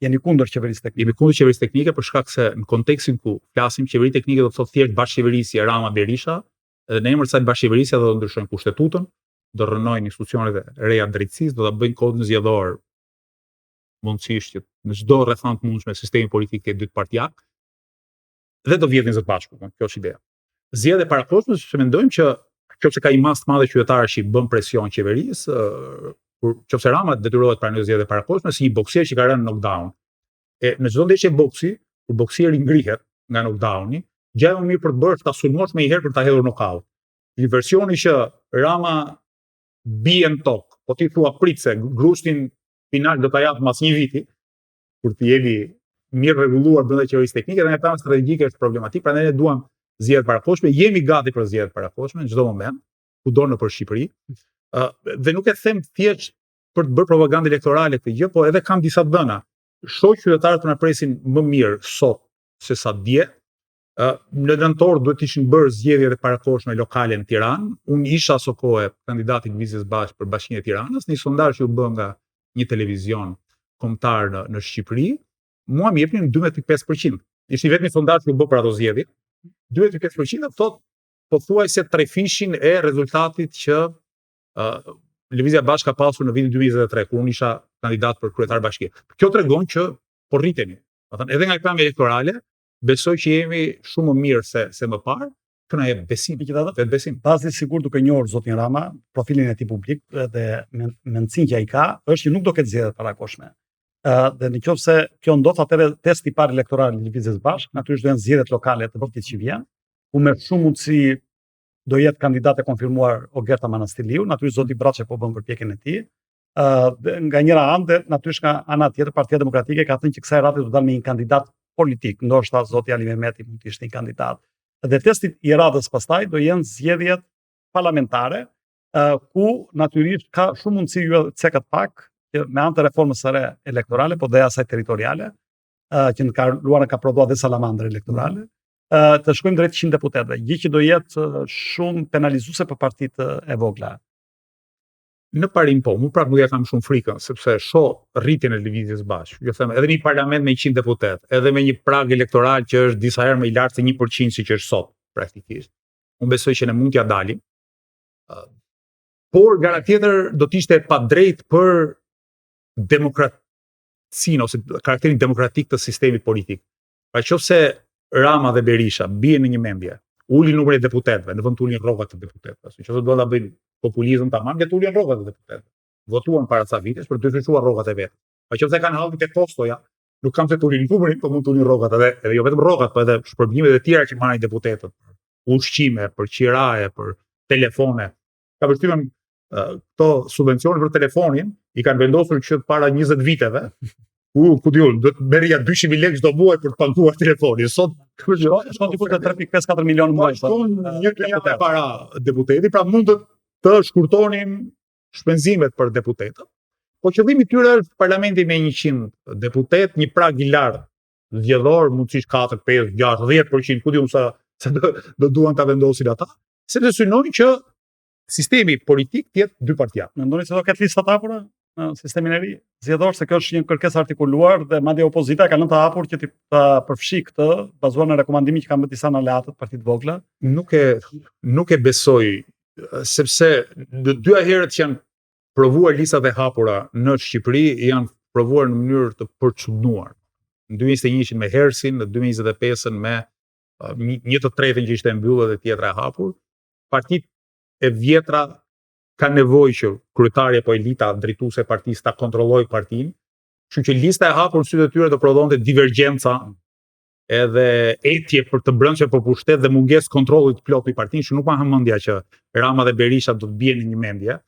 Jeni kundër qeverisë teknike. Jemi kundër qeverisë teknike për shkak se në kontekstin ku flasim qeveri teknike do të thotë thjesht bashkëqeverisje Rama Berisha, dhe në emër të kësaj bashkëqeverisje do të ndryshojnë kushtetutën, do rrënojnë institucionet e reja të drejtësisë, do ta bëjnë kodin zgjedhor mundësisht që në çdo rrethant mundshme sistemi politik të dytë partijak dhe do vjedhin zot bashku, kjo është ideja. Zgjedhje parakoshme, sepse mendojmë që nëse ka një masë të madhe qytetarësh që bën presion qeverisë, nëse Rama detyrohet të pranojë zgjedhje parakoshme si një boksier që ka rënë knockdown. Në çdo ndeshje boksi, kur boksieri ngrihet nga knockdowni, gjëja më mirë për të bërë ta sulmosh më një herë për ta hedhur knockout. Një versioni që Rama bie në tokë, po ti thua prit se grushtin final do ta jap mas një viti, kur të jemi mirë rregulluar brenda qeverisë teknike dhe nga plani strategjik është problematik, prandaj ne duam zgjedhje parakoshme, jemi gati për zgjedhje parakoshme në çdo moment, kudo nëpër Shqipëri. Dhe nuk e them thjesht për të bërë propagandë elektorale këtë gjë, po edhe kam disa dhëna. Shoh qytetarët na presin më mirë sot se sa dje. Në nëntor duhet ishin bërë zgjedhjet e parakoshme lokale në Tiranë. Unë isha aso kohë kandidati i Lëvizjes Bashkë për Bashkinë e Tiranës, në një sondazh që u bë nga një televizion kombëtar në Shqipëri, mua më jepnin 12.5%. Ishte vetëm një sondazh që u bë për ato zgjedhje. 12.5% thotë pothuajse trefishin e rezultatit që Lëvizja Bashkë ka pasur në vitin 2023, kur unë isha kandidat për kryetar bashkie. Kjo tregon që po rritemi. Edhe nga plani elektorale, besoj që jemi shumë më mirë se më parë, kjo na jep besim. Vetë besim. Pasi sigurt duke njohur zotin Rama, profilin e tij publik dhe mendsinë që ai ka, është që nuk do ketë zgjedhje parakoshme. Dhe nëse kjo ndodh, atëherë testi i parë elektoral i Lëvizjes Bashkë, natyrisht do janë zgjedhjet lokale të vitit që vjen, ku me shumë mundësi do jetë kandidat e konfirmuar Ogerta Manastiliu, natyrisht zoti Braçe po bën përpjekjen e tij. Nga njëra anë, natyrisht nga ana tjetër, Partia Demokratike ka thënë që kësaj rrate do dalë me një kandidat politik, ndoshta zoti Ali Mehmeti mund të ishte një kandidat. Dhe testi i radhës pastaj do jenë zgjedhjet parlamentare, ku natyrisht ka shumë mundësi ju cekat pak me anë të reformës së re elektorale, po dhe asaj territoriale, që në kaluarën ka prodhuar dhe salamandre elektorale, të shkojmë drejt 100 deputetëve, gjë që do jetë shumë penalizuese për partitë e vogla. Në parim po, mu prapë nuk ja kam shumë frikën, sepse shoh rritjen e Lëvizjes Bashkë. Jo them, edhe një parlament me 100 deputet, edhe me një prag elektoral që është disa herë më i lartë se 1% siç është sot, praktikisht. Unë besoj që ne mund t'ja dalim. Por gara tjetër do të ishte e padrejtë për demokracinë ose karakterin demokratik të sistemit politik. Pra qofse Rama dhe Berisha bien në një mendje, ulin numrin e deputetëve, në vend të ulin rrogat të deputetëve. Siç do ta bëjnë populizëm tamam, le të ulin rrogat e deputetëve. Votuan para ca vitesh për të ndryshuar rrogat e vet. Pa qofse kanë hallë te postoja, nuk kam se të ulin numrin, po mund të ulin rrogat edhe jo vetëm rrogat, po edhe shpërblimet e tjera që marrin deputetët. Ushqime, për qiraje, për telefone. Ka përshtypjen këto subvencione për telefonin i kanë vendosur që para 20 viteve. Ku diun, do të merrja 200.000 lekë çdo muaj për të paguar telefonin. Sot shkon diku te 3.5-4 milionë muaj. Shkon një klientë para deputeti, pra mund të shkurtonin shpenzimet për deputetët. Po qëllimi i tyre është parlamenti me 100 deputet, një prag i lartë zgjedhor, mundësisht 4, 5, 6, 10%, ku diun sa do duan ta vendosin ata, sepse synojnë që sistemi politik të jetë dy partijak. Mendoni se do ketë lista të hapura në sistemin e ri zgjedhor, se kjo është një kërkesë artikuluar dhe madje opozita ka lënë të hapur që ta përfshi këtë bazuar në rekomandimin që kanë bërë disa aleatët partitë vogla. Nuk e besoj, sepse të dyja herët që janë provuar listat e hapura në Shqipëri janë provuar në mënyrë të përçudnuar. Në 2021 ishin me Hersin, në 2025 me 1/3 që ishte mbyllur dhe tjetra e hapur. Partitë e vjetra ka nevojë që kryetari apo elita drejtuese e partisë ta kontrollojë partinë, kështu që lista e hapur në sytë e tyre do prodhonte divergjenca edhe etje për të brendshme për pushtet dhe mungesë kontrollit plot i partinë, që nuk ma hëm mendja që Rama dhe Berisha do të bien në një mendje.